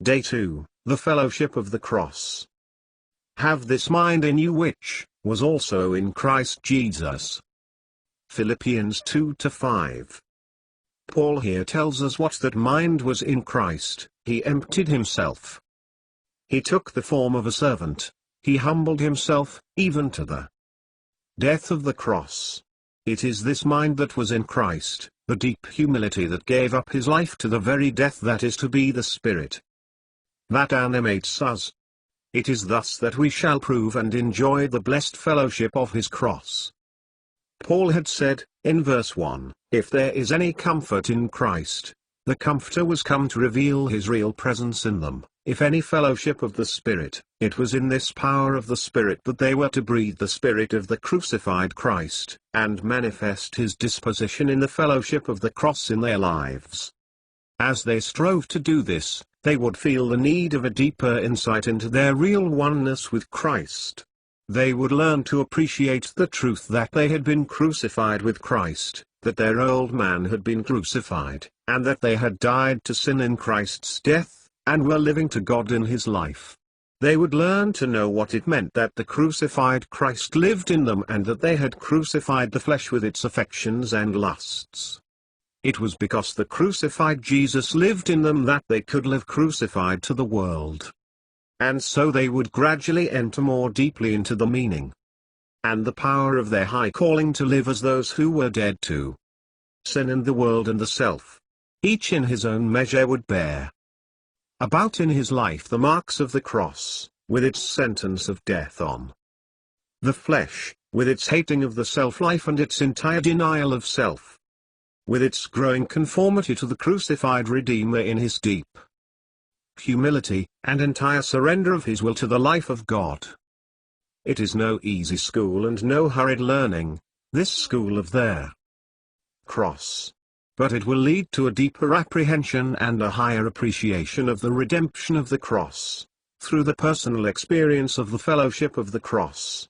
Day 2, the Fellowship of the Cross. Have this mind in you which was also in Christ Jesus. Philippians 2-5. Paul here tells us what that mind was in Christ. He emptied himself. He took the form of a servant. He humbled himself, even to the death of the cross. It is this mind that was in Christ, the deep humility that gave up his life to the very death that is to be the Spirit that animates us. It is thus that we shall prove and enjoy the blessed fellowship of his cross. Paul had said, in verse 1, if there is any comfort in Christ, the Comforter was come to reveal his real presence in them. If any fellowship of the Spirit, it was in this power of the Spirit that they were to breathe the Spirit of the crucified Christ, and manifest his disposition in the fellowship of the cross in their lives. As they strove to do this, they would feel the need of a deeper insight into their real oneness with Christ. They would learn to appreciate the truth that they had been crucified with Christ, that their old man had been crucified, and that they had died to sin in Christ's death, and were living to God in his life. They would learn to know what it meant that the crucified Christ lived in them and that they had crucified the flesh with its affections and lusts. It was because the crucified Jesus lived in them that they could live crucified to the world. And so they would gradually enter more deeply into the meaning and the power of their high calling to live as those who were dead to sin and the world and the self. Each in his own measure would bear about in his life the marks of the cross, with its sentence of death on the flesh, with its hating of the self-life and its entire denial of self, with its growing conformity to the crucified Redeemer in his deep humility, and entire surrender of his will to the life of God. It is no easy school and no hurried learning, this school of their cross. But it will lead to a deeper apprehension and a higher appreciation of the redemption of the cross, through the personal experience of the fellowship of the cross.